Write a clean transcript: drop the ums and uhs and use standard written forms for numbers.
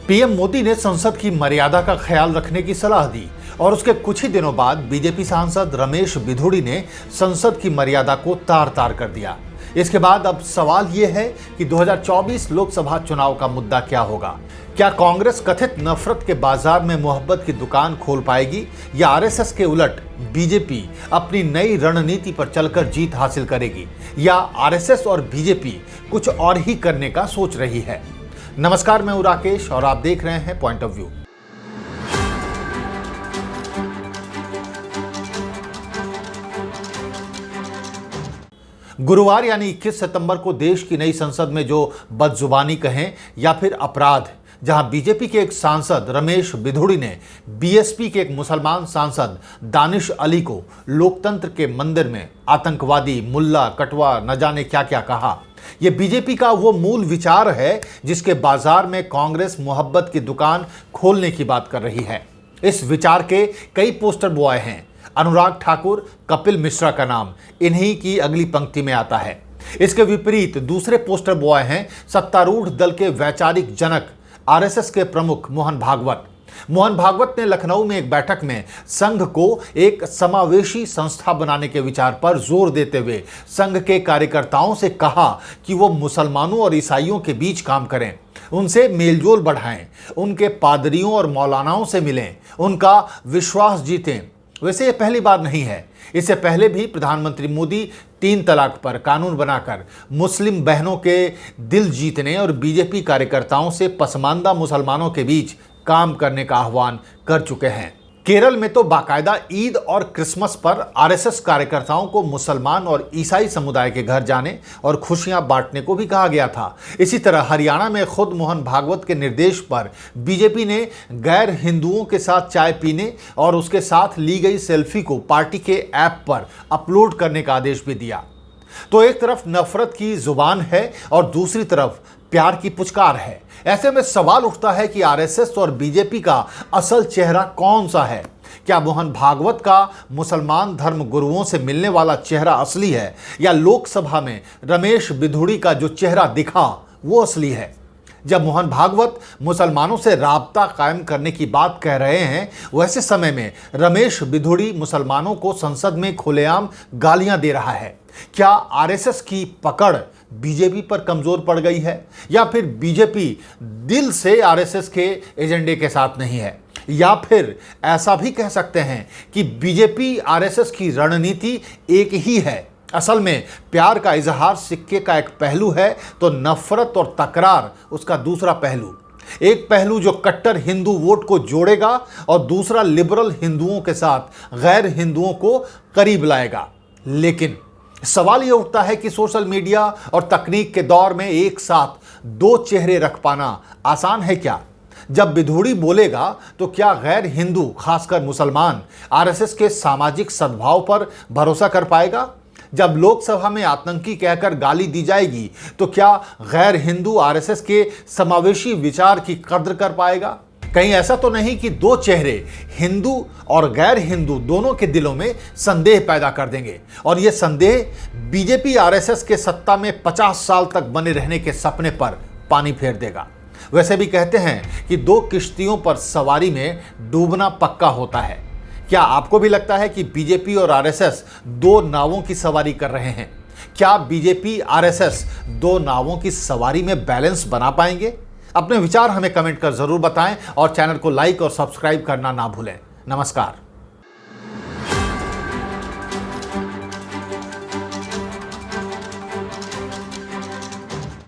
PM Modi ने संसद की मर्यादा का ख्याल रखने की सलाह दी और उसके कुछ ही दिनों बाद बीजेपी सांसद रमेश बिधूड़ी ने संसद की मर्यादा को तार तार कर दिया। इसके बाद अब सवाल यह है कि 2024 लोकसभा चुनाव का मुद्दा क्या होगा। क्या कांग्रेस कथित नफरत के बाजार में मोहब्बत की दुकान खोल पाएगी या आरएसएस के उलट बीजेपी अपनी नई रणनीति पर चलकर जीत हासिल करेगी या आरएसएस और बीजेपी कुछ और ही करने का सोच रही है। नमस्कार, मैं हूं राकेश और आप देख रहे हैं पॉइंट ऑफ व्यू। गुरुवार यानी 21 सितंबर को देश की नई संसद में जो बदजुबानी कहें या फिर अपराध, जहां बीजेपी के एक सांसद रमेश बिधूड़ी ने बीएसपी के एक मुसलमान सांसद दानिश अली को लोकतंत्र के मंदिर में आतंकवादी, मुल्ला, कटवा, न जाने क्या क्या कहा। यह बीजेपी का वो मूल विचार है जिसके बाजार में कांग्रेस मोहब्बत की दुकान खोलने की बात कर रही है। इस विचार के कई पोस्टर बॉय हैं। अनुराग ठाकुर, कपिल मिश्रा का नाम इन्हीं की अगली पंक्ति में आता है। इसके विपरीत दूसरे पोस्टर बॉय हैं सत्तारूढ़ दल के वैचारिक जनक आरएसएस के प्रमुख मोहन भागवत। मोहन भागवत ने लखनऊ में एक बैठक में संघ को एक समावेशी संस्था बनाने के विचार पर जोर देते हुए संघ के कार्यकर्ताओं से कहा कि वो मुसलमानों और ईसाइयों के बीच काम करें, उनसे मेलजोल बढ़ाएं, उनके पादरियों और मौलानाओं से मिलें, उनका विश्वास जीतें। वैसे ये पहली बार नहीं है। इससे पहले भी प्रधानमंत्री मोदी 3 तलाक पर कानून बनाकर मुस्लिम बहनों के दिल जीतने और बीजेपी कार्यकर्ताओं से पसमानदा मुसलमानों के बीच काम करने का आह्वान कर चुके हैं। केरल में तो बाकायदा ईद और क्रिसमस पर आरएसएस कार्यकर्ताओं को मुसलमान और ईसाई समुदाय के घर जाने और खुशियां बांटने को भी कहा गया था। इसी तरह हरियाणा में खुद मोहन भागवत के निर्देश पर बीजेपी ने गैर हिंदुओं के साथ चाय पीने और उसके साथ ली गई सेल्फी को पार्टी के ऐप पर अपलोड करने का आदेश भी दिया। तो एक तरफ नफरत की जुबान है और दूसरी तरफ प्यार की पुचकार है। ऐसे में सवाल उठता है कि आरएसएस और बीजेपी का असल चेहरा कौन सा है। क्या मोहन भागवत का मुसलमान धर्म गुरुओं से मिलने वाला चेहरा असली है या लोकसभा में रमेश बिधूड़ी का जो चेहरा दिखा वो असली है। जब मोहन भागवत मुसलमानों से राबता कायम करने की बात कह रहे हैं, वैसे समय में रमेश बिधूड़ी मुसलमानों को संसद में खुलेआम गालियां दे रहा है। क्या आरएसएस की पकड़ बीजेपी पर कमजोर पड़ गई है या फिर बीजेपी दिल से आरएसएस के एजेंडे के साथ नहीं है, या फिर ऐसा भी कह सकते हैं कि बीजेपी आरएसएस की रणनीति एक ही है। असल में प्यार का इजहार सिक्के का एक पहलू है तो नफरत और तकरार उसका दूसरा पहलू। एक पहलू जो कट्टर हिंदू वोट को जोड़ेगा और दूसरा लिबरल हिंदुओं के साथ गैर हिंदुओं को करीब लाएगा। लेकिन सवाल यह उठता है कि सोशल मीडिया और तकनीक के दौर में एक साथ 2 चेहरे रख पाना आसान है क्या? जब बिधूड़ी बोलेगा तो क्या गैर हिंदू, खासकर मुसलमान, आरएसएस के सामाजिक सद्भाव पर भरोसा कर पाएगा? जब लोकसभा में आतंकी कहकर गाली दी जाएगी तो क्या गैर हिंदू आरएसएस के समावेशी विचार की कद्र कर पाएगा? कहीं ऐसा तो नहीं कि 2 चेहरे हिंदू और गैर हिंदू दोनों के दिलों में संदेह पैदा कर देंगे और यह संदेह बीजेपी आरएसएस के सत्ता में 50 साल तक बने रहने के सपने पर पानी फेर देगा। वैसे भी कहते हैं कि 2 किश्तियों पर सवारी में डूबना पक्का होता है। क्या आपको भी लगता है कि बीजेपी और आरएसएस 2 नावों की सवारी कर रहे हैं? क्या बीजेपी आरएसएस 2 नावों की सवारी में बैलेंस बना पाएंगे? अपने विचार हमें कमेंट कर जरूर बताएं और चैनल को लाइक और सब्सक्राइब करना ना भूलें। नमस्कार।